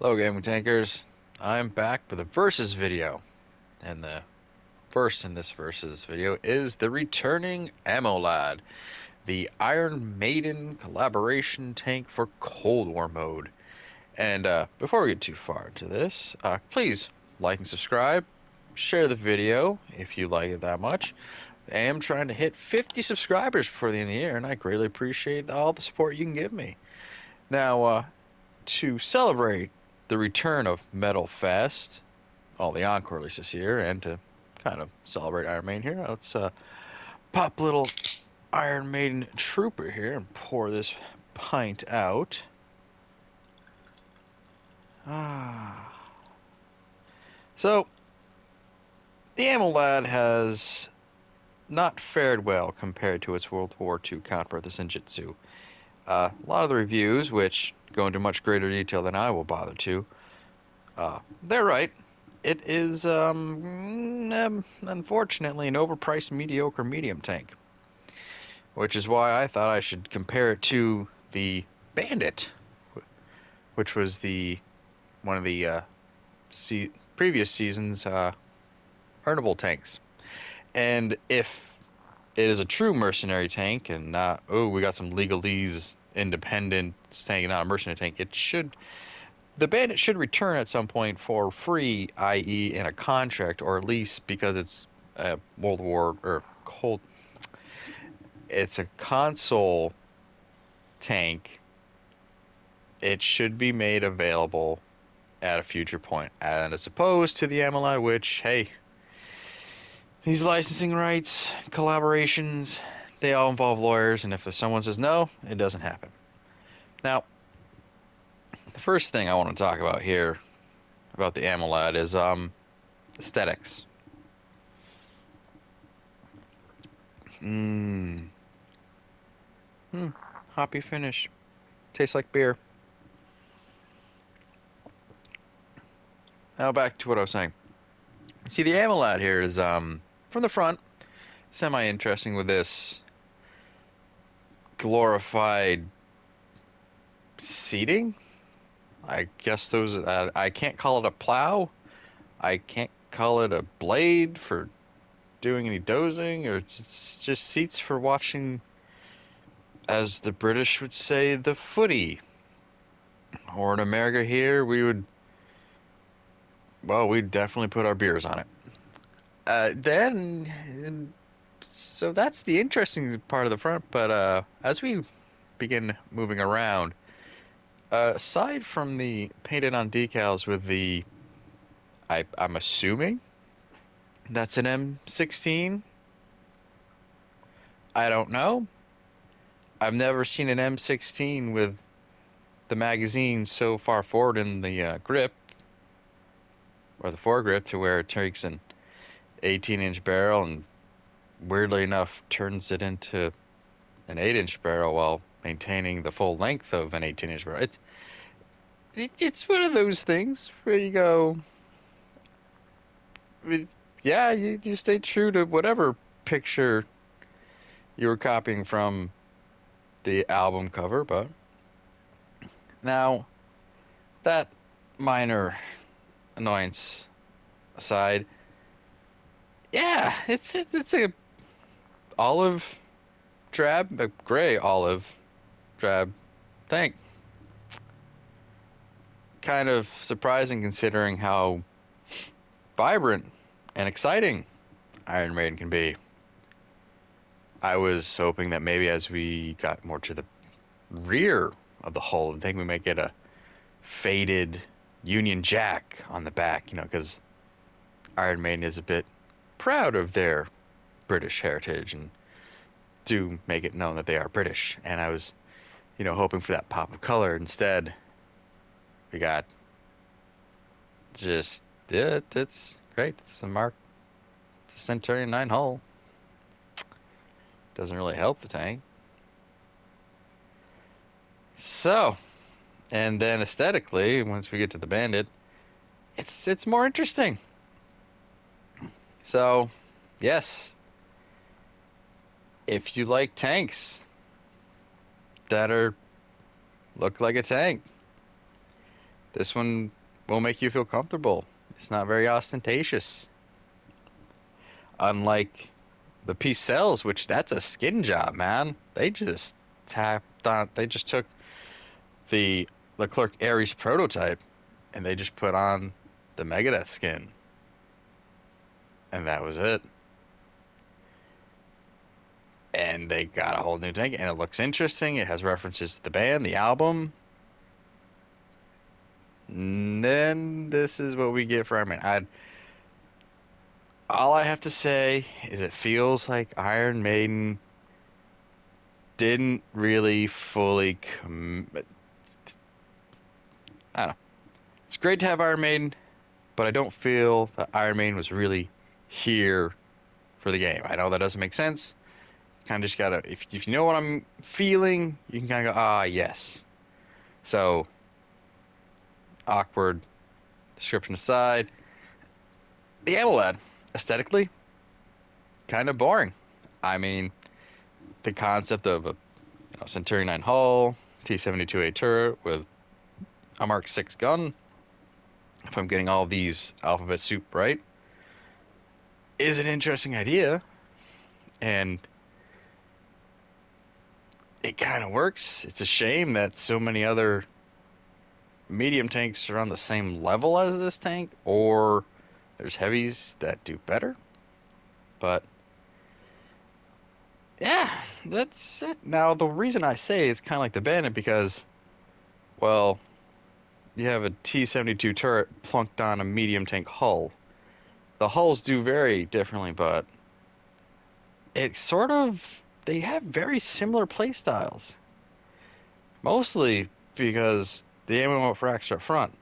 Hello gaming tankers, I'm back with a versus video, and the first in this versus video is the returning AMOLAD, the Iron Maiden collaboration tank for Cold War mode. And before we get too far into this, please like and subscribe, share the video if you like it that much. I am trying to hit 50 subscribers before the end of the year, and I greatly appreciate all the support you can give me. Now, to celebrate the return of Metal Fest, all the encore releases here, and to kind of celebrate Iron Maiden here, let's pop little Iron Maiden Trooper here and pour this pint out. Ah. So, the AMOLAD has not fared well compared to its World War II counterpart, the Senjutsu. A lot of the reviews, which go into much greater detail than I will bother to, they're right. It is, unfortunately, an overpriced mediocre medium tank. Which is why I thought I should compare it to the Bandit, which was one of the previous season's earnable tanks. And if it is a true mercenary tank and not, oh, we got some legalese independent tank, not a mercenary tank, the Bandit should return at some point for free, i.e. in a contract, or at least because it's a World War or Cold. It's a console tank. It should be made available at a future point, and as opposed to the AMOLAD, which, hey, these licensing rights, collaborations, they all involve lawyers, and if someone says no, it doesn't happen. Now, the first thing I want to talk about here about the AMOLAD is aesthetics. Hoppy finish. Tastes like beer. Now back to what I was saying. See, the AMOLAD here is from the front, semi-interesting with this glorified seating. I guess those, I can't call it a plow. I can't call it a blade for doing any dozing, or it's just seats for watching, as the British would say, the footy. Or in America here, we'd definitely put our beers on it. So that's the interesting part of the front, but as we begin moving around, aside from the painted on decals with I'm assuming that's an M16. I don't know. I've never seen an M16 with the magazine so far forward in the grip, or the foregrip, to where it takes an 18-inch barrel and weirdly enough turns it into an 8-inch barrel while maintaining the full length of an 18-inch barrel. It's one of those things where you go, yeah, you stay true to whatever picture you were copying from the album cover, but now that minor annoyance aside, yeah, it's a gray olive drab tank. Kind of surprising considering how vibrant and exciting Iron Maiden can be. I was hoping that maybe as we got more to the rear of the hull, I think we might get a faded Union Jack on the back, because Iron Maiden is a bit proud of their British heritage and do make it known that they are British. And I was, hoping for that pop of color. Instead, we got just, yeah, it's great. It's a Mark Centurion 9 hull. Doesn't really help the tank. So, and then aesthetically, once we get to the Bandit, it's more interesting. So, yes, if you like tanks that look like a tank, This one will make you feel comfortable. It's not very ostentatious. Unlike the P-Cells, which that's a skin job, man. They just tapped on, they just took the Leclerc Aries prototype and they just put on the Megadeth skin. And that was it. And they got a whole new tank, and it looks interesting. It has references to the band, the album. And then this is what we get for Iron Man. All I have to say is it feels like Iron Maiden didn't really fully commit. I don't know. It's great to have Iron Maiden, but I don't feel that Iron Maiden was really here for the game. I know that doesn't make sense. It's kind of just gotta, if you know what I'm feeling, you can kind of go, ah, yes. So, awkward description aside, the AMOLAD, aesthetically, kind of boring. I mean, the concept of a Centurion 9 hull, T-72A turret with a Mark 6 gun, if I'm getting all these alphabet soup right, is an interesting idea. And it kind of works. It's a shame that so many other medium tanks are on the same level as this tank, or there's heavies that do better. But yeah, that's it. Now, the reason I say it's kind of like the Bandit because, well, you have a T-72 turret plunked on a medium tank hull. The hulls do vary differently, but it's sort of, they have very similar play styles. Mostly because the ammo racks are up front,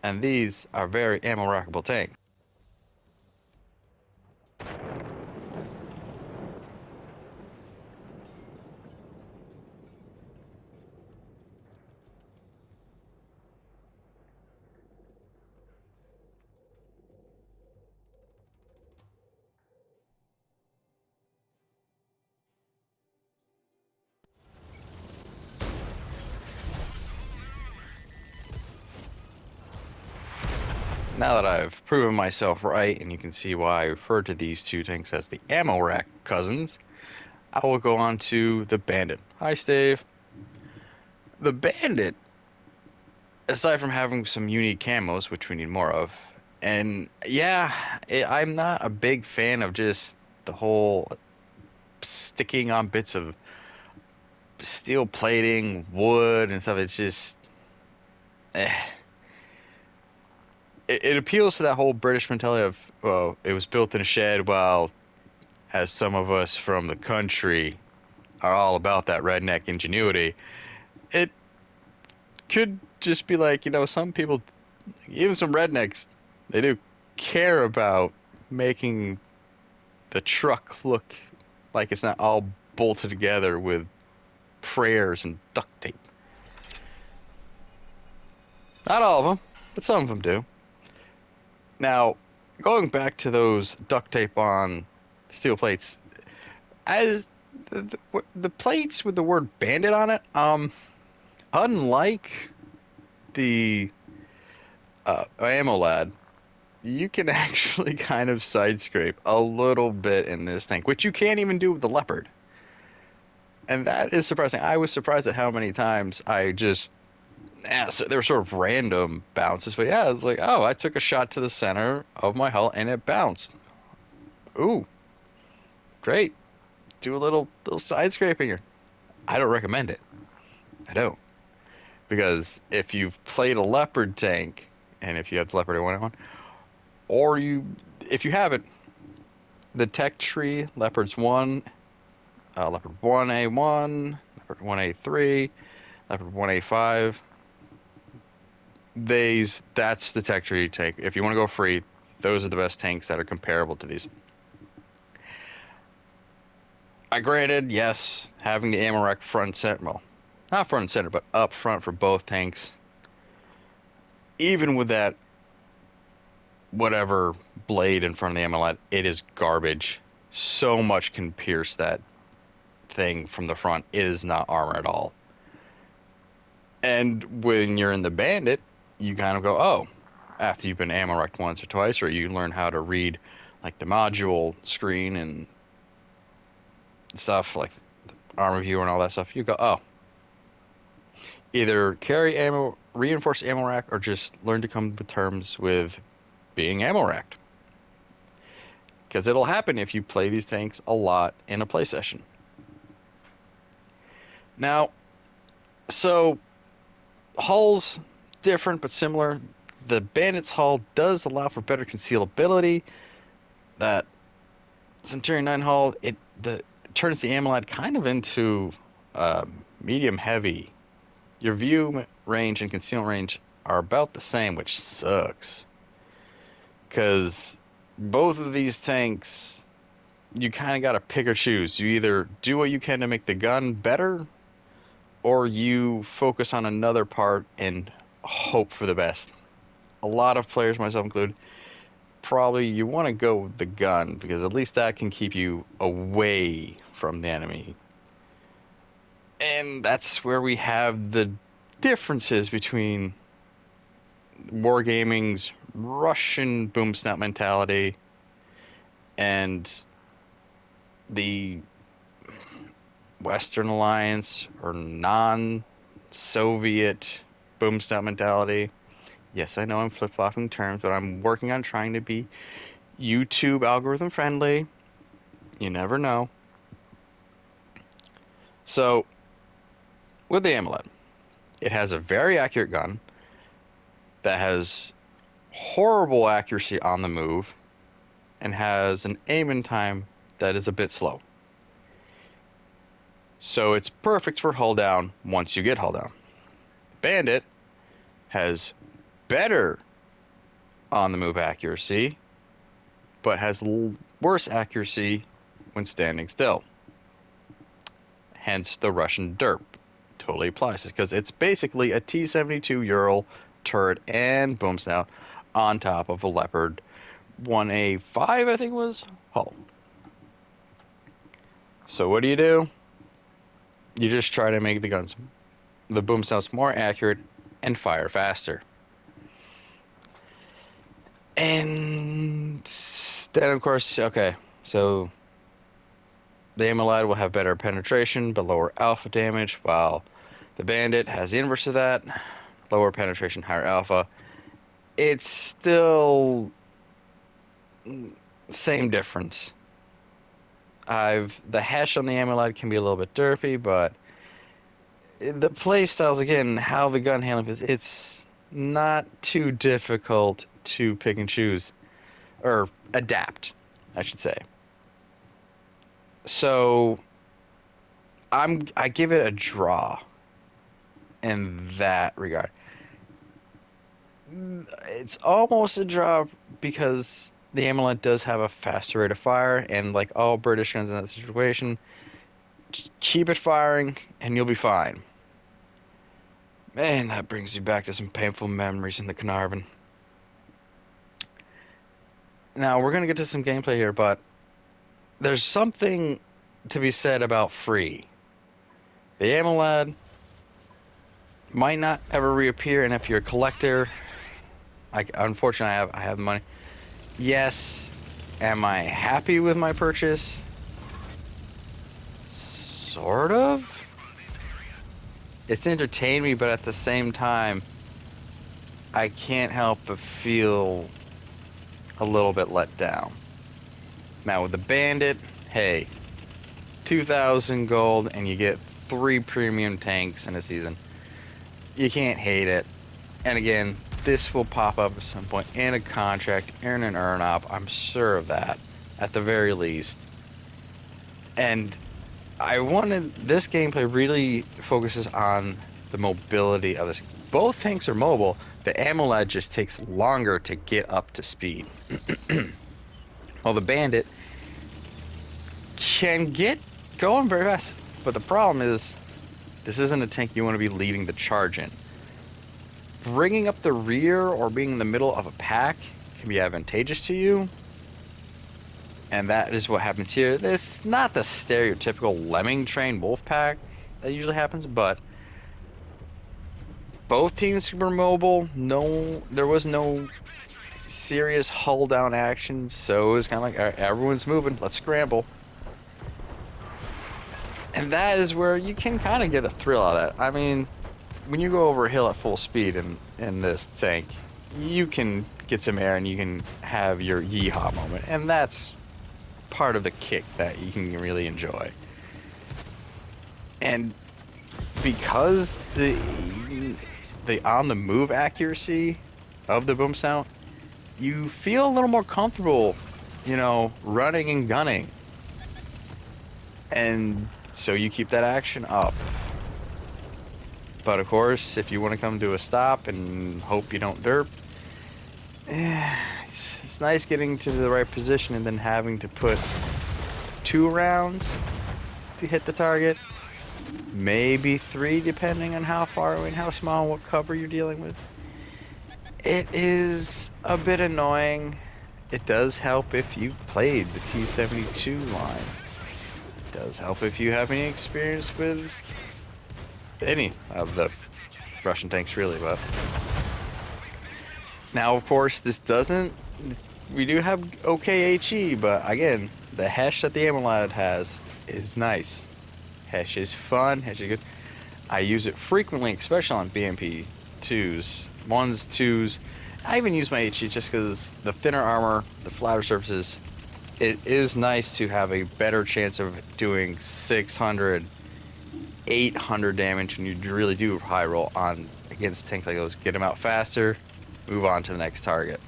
and these are very ammo rackable tanks. Now that I've proven myself right, and you can see why I refer to these two tanks as the ammo rack cousins, I will go on to the Bandit. Hi, Steve. The Bandit, aside from having some unique camos, which we need more of, and yeah, I'm not a big fan of just the whole sticking on bits of steel plating, wood, and stuff. It's just, eh. It appeals to that whole British mentality of, well, it was built in a shed, while as some of us from the country are all about that redneck ingenuity. It could just be like, some people, even some rednecks, they do care about making the truck look like it's not all bolted together with prayers and duct tape. Not all of them, but some of them do. Now, going back to those duct tape on steel plates, as the plates with the word Bandit on it, unlike the AMOLAD, you can actually kind of side scrape a little bit in this tank, which you can't even do with the Leopard. And that is surprising. I was surprised at how many times I just, so they were sort of random bounces, but yeah, it was like, oh, I took a shot to the center of my hull and it bounced. Ooh, great. Do a little side scraping here. I don't recommend it. I don't. Because if you've played a Leopard tank, and if you have the Leopard A1A1, or if you haven't, the tech tree, Leopards 1, Leopard 1A1, Leopard 1A3, Leopard 1A5, that's the tech tree tank. If you want to go free, those are the best tanks that are comparable to these. Granted, yes, having the ammo rack front and center, well, not front and center, but up front for both tanks, even with that whatever blade in front of the AMOLAD, it is garbage. So much can pierce that thing from the front. It is not armor at all. And when you're in the Bandit, you kind of go, oh, after you've been ammo wrecked once or twice, or you learn how to read like the module screen and stuff, like the armor viewer and all that stuff, you go, oh, either carry ammo, reinforced ammo rack, or just learn to come to terms with being ammo racked. Because it'll happen if you play these tanks a lot in a play session. Now, so hull's different but similar. The Bandit's hull does allow for better concealability. That Centurion 9 hull, it turns the AMOLAD kind of into medium heavy. Your view range and concealment range are about the same, which sucks. Because both of these tanks, you kind of got to pick or choose. You either do what you can to make the gun better, or you focus on another part and hope for the best. A lot of players, myself included, probably you want to go with the gun, because at least that can keep you away from the enemy. And that's where we have the differences between Wargaming's Russian boom snap mentality and the Western Alliance or non-Soviet boom snap mentality. Yes, I know I'm flip-flopping terms, but I'm working on trying to be YouTube algorithm friendly. You never know. So, with the AMOLAD, it has a very accurate gun that has horrible accuracy on the move and has an aim-in time that is a bit slow. So it's perfect for hull down once you get hull down. Bandit has better on the move accuracy, but has worse accuracy when standing still. Hence the Russian derp totally applies, because it's basically a T-72 Ural turret and boom snout on top of a Leopard 1A5, I think it was, hull. So what do? You just try to make the boom snouts more accurate and fire faster. And then, of course, okay, so the AMOLAD will have better penetration but lower alpha damage, while the Bandit has the inverse of that, lower penetration, higher alpha. It's still same difference. The hash on the AMOLAD can be a little bit derpy, but the play styles, again, how the gun handling is, it's not too difficult to pick and choose, or adapt, I should say. So I give it a draw in that regard. It's almost a draw because the AMOLAD does have a faster rate of fire, and like all British guns in that situation, keep it firing and you'll be fine. Man, that brings you back to some painful memories in the Carnarvon. Now, we're going to get to some gameplay here, but there's something to be said about free. The AMOLAD might not ever reappear, and if you're a collector, unfortunately I have the money. Yes, am I happy with my purchase? Sort of. It's entertained me, but at the same time, I can't help but feel a little bit let down. Now with the Bandit, hey, 2,000 gold and you get 3 premium tanks in a season. You can't hate it. And again, this will pop up at some point in a contract, in an earn-up. I'm sure of that, at the very least. And this gameplay really focuses on the mobility of this. Both tanks are mobile. The AMOLAD just takes longer to get up to speed. While the Bandit can get going very fast. But the problem is, this isn't a tank you want to be leading the charge in. Bringing up the rear or being in the middle of a pack can be advantageous to you. And that is what happens here. This is not the stereotypical lemming train wolf pack that usually happens, but Both teams were mobile. No, there was no serious hull down action, so it was kind of like, all right, everyone's moving, let's scramble. And that is where you can kind of get a thrill out of that. I mean, when you go over a hill at full speed in this tank, you can get some air and you can have your yeehaw moment, and that's part of the kick that you can really enjoy. And because the on the move accuracy of the boom sound, you feel a little more comfortable, you know, running and gunning. And so you keep that action up. But of course, if you want to come to a stop and hope you don't derp, it's nice getting to the right position and then having to put 2 rounds to hit the target. Maybe 3, depending on how far away and how small and what cover you're dealing with. It is a bit annoying. It does help if you've played the T-72 line. It does help if you have any experience with any of the Russian tanks, really. But now, of course, this doesn't. We do have okay HE, but again, the Hesh that the AMOLAD has is nice. Hesh is fun. Hesh is good. I use it frequently, especially on BMP 2s, 1s, 2s. I even use my HE just because the thinner armor, the flatter surfaces, it is nice to have a better chance of doing 600, 800 damage when you really do high roll on against tanks like those. Get them out faster, move on to the next target.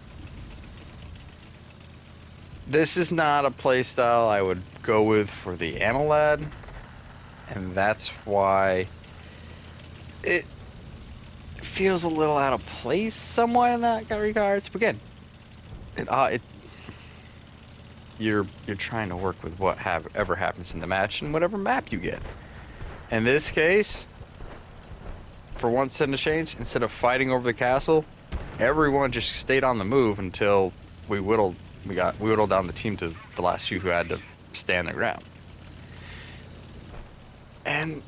This is not a playstyle I would go with for the AMOLAD, and that's why it feels a little out of place somewhat in that regards. But again, you're trying to work with whatever happens in the match and whatever map you get. In this case, for one sudden change, instead of fighting over the castle, everyone just stayed on the move until we whittled down the team to the last few who had to stand their ground. And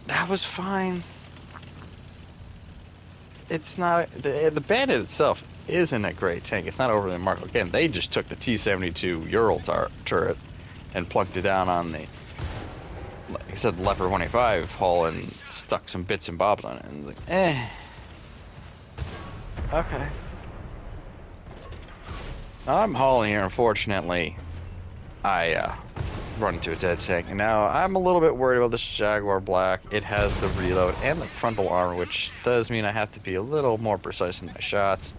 that was fine. It's not the Bandit itself isn't a great tank. It's not overly remarkable. Again, they just took the T-72 Ural turret and plunked it down on the, like I said, the Leopard 185 hull and stuck some bits and bobs on it. And like, okay. I'm hauling here. Unfortunately, I run into a dead tank. And now I'm a little bit worried about this Jaguar Black. It has the reload and the frontal armor, which does mean I have to be a little more precise in my shots.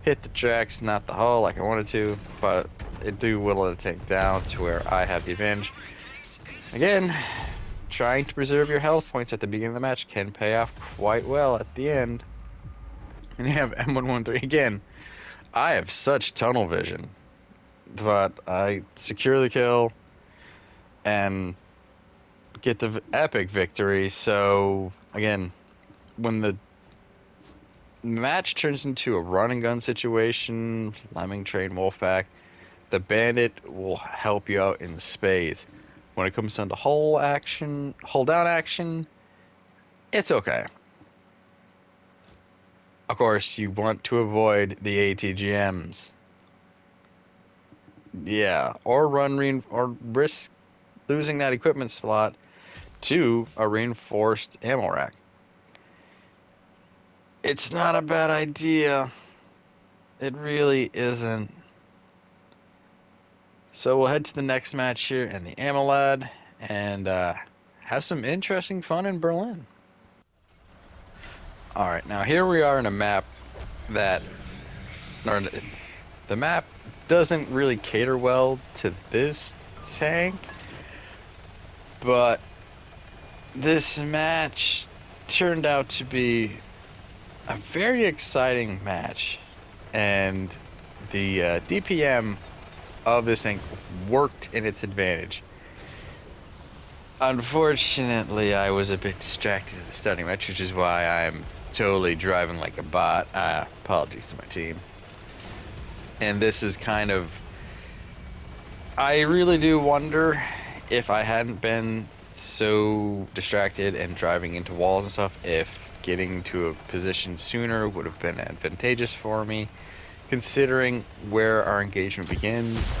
Hit the tracks, not the hull like I wanted to, but it do whittle the tank down to where I have the advantage. Again, trying to preserve your health points at the beginning of the match can pay off quite well at the end. And you have M113 again. I have such tunnel vision, but I secure the kill and get the epic victory. So again, when the match turns into a run and gun situation, Lemming Train Wolfpack, the Bandit will help you out in spades. When it comes down to hull down action, it's okay. Of course, you want to avoid the ATGMs. Yeah, or risk losing that equipment slot to a reinforced ammo rack. It's not a bad idea. It really isn't. So we'll head to the next match here in the AMOLAD and have some interesting fun in Berlin. Alright, now here we are in a map that, the map doesn't really cater well to this tank, but this match turned out to be a very exciting match, and the DPM of this thing worked in its advantage. Unfortunately, I was a bit distracted at the starting match, which is why I'm totally driving like a bot. Apologies to my team. And this is kind of, I really do wonder if I hadn't been so distracted and driving into walls and stuff, if getting to a position sooner would have been advantageous for me, considering where our engagement begins.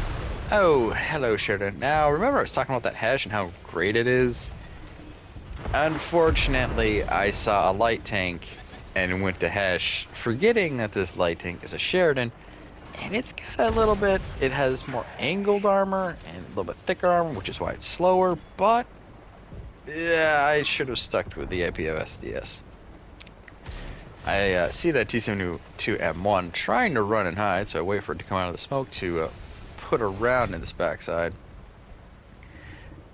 Oh, hello, Sheridan. Now, remember I was talking about that Hesh and how great it is? Unfortunately, I saw a light tank and went to Hesh, forgetting that this light tank is a Sheridan, and it's got a little bit, it has more angled armor and a little bit thicker armor, which is why it's slower, but yeah, I should have stuck with the APFSDS. I see that T-72M1 trying to run and hide, so I wait for it to come out of the smoke to put a round in its backside.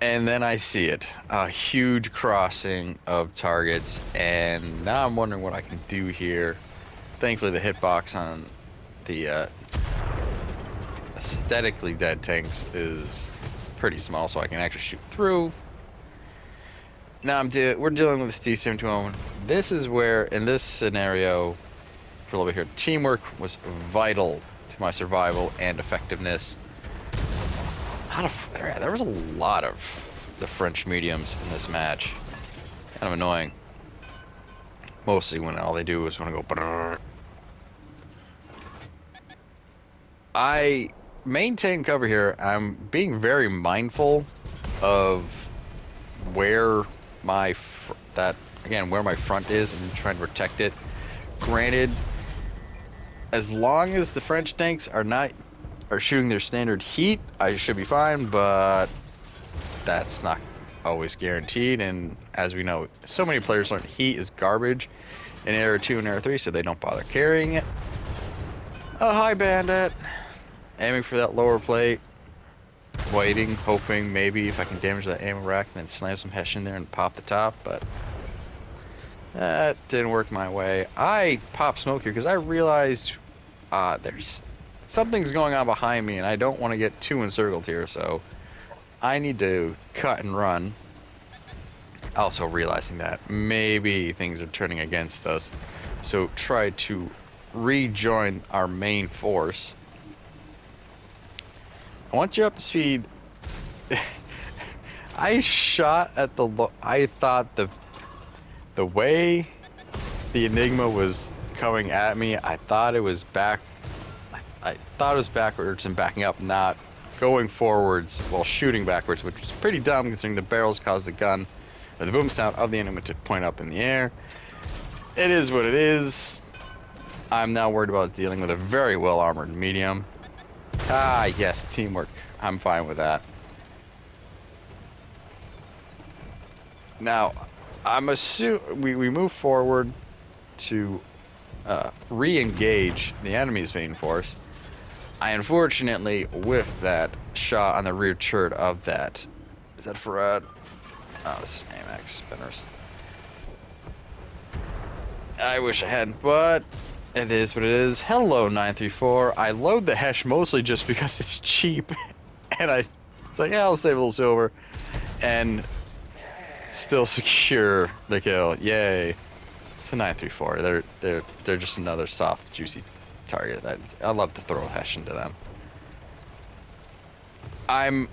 And then I see it, a huge crossing of targets, and now I'm wondering what I can do here. Thankfully, the hitbox on the aesthetically dead tanks is pretty small, so I can actually shoot through. Now we're dealing with this T-72. This is where, in this scenario, for a little bit here, teamwork was vital to my survival and effectiveness. There was a lot of the French mediums in this match. Kind of annoying. Mostly when all they do is want to go. Brrr. I maintain cover here. I'm being very mindful of where my where my front is and trying to protect it. Granted, as long as the French tanks are shooting their standard heat, I should be fine, but that's not always guaranteed, and as we know, so many players learn heat is garbage in Era 2 and Era 3, so they don't bother carrying it. Oh, hi, Bandit. Aiming for that lower plate. Waiting, hoping maybe if I can damage that ammo rack and then slam some Hesh in there and pop the top, but that didn't work my way. I popped smoke here because I realized there's something's going on behind me and I don't want to get too encircled here, so I need to cut and run. Also realizing that maybe things are turning against us, so try to rejoin our main force. Once you're up to speed, I shot at I thought the way the Enigma was coming at me, I thought it was backwards and backing up, not going forwards while shooting backwards, which was pretty dumb considering the barrels caused the boom sound of the Enigma to point up in the air. It is what it is. I'm now worried about dealing with a very well armored medium. Ah, yes, teamwork. I'm fine with that. Now, I'm assuming we move forward to re-engage the enemy's main force. I unfortunately whiffed that shot on the rear turret of that. Is that Farad? Oh, this is AMX spinners. I wish I hadn't, but it is what it is. Hello, 934. I load the Hesh mostly just because it's cheap, and it's like, yeah, I'll save a little silver, and still secure the kill. Yay! It's a 934. They're just another soft, juicy target. I love to throw a Hesh into them. I'm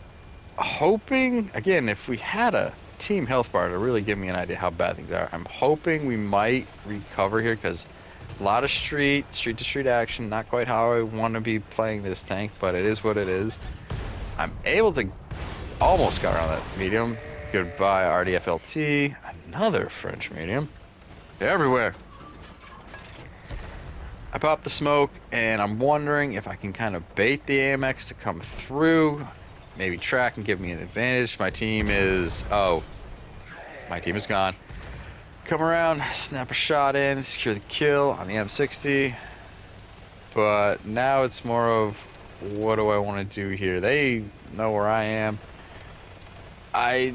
hoping, again, if we had a team health bar to really give me an idea how bad things are, I'm hoping we might recover here, because a lot of street to street action, not quite how I want to be playing this tank, but it is what it is. I'm able to almost got around that medium. Goodbye, RDFLT. Another French medium. They're everywhere. I popped the smoke, and I'm wondering if I can kind of bait the AMX to come through, maybe track and give me an advantage. My team is gone. Come around, snap a shot in, secure the kill on the M60. But now it's more of, what do I want to do here? They know where I am. I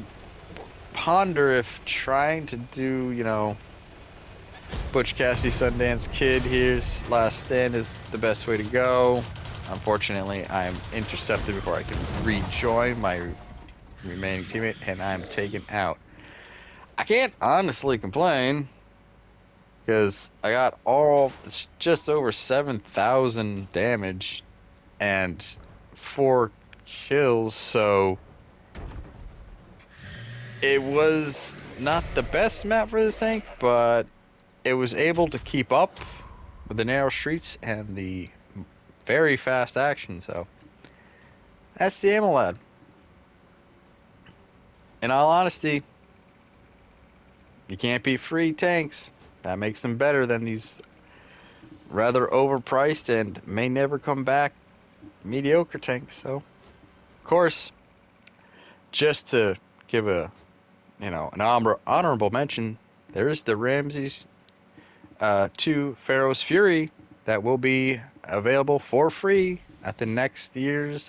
ponder if trying to do, Butch Cassidy Sundance Kid here's last stand is the best way to go. Unfortunately, I'm intercepted before I can rejoin my remaining teammate, and I'm taken out. I can't honestly complain, because I got it's just over 7,000 damage and 4 kills, so it was not the best map for this tank, but it was able to keep up with the narrow streets and the very fast action. So that's the AMOLAD. In all honesty, you can't beat free tanks. That makes them better than these rather overpriced and may never come back mediocre tanks. So, of course, just to give an honorable mention, there's the Ramses 2 Pharaoh's Fury that will be available for free at the next year's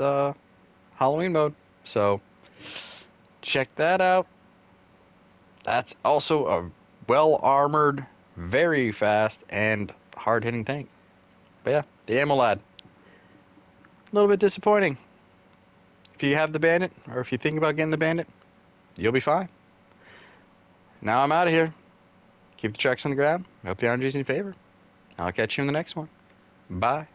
Halloween mode. So check that out. That's also a well-armored, very fast, and hard-hitting tank. But yeah, the AMOLAD. A little bit disappointing. If you have the Bandit, or if you think about getting the Bandit, you'll be fine. Now I'm out of here. Keep the tracks on the ground. I hope the energy's in your favor. I'll catch you in the next one. Bye.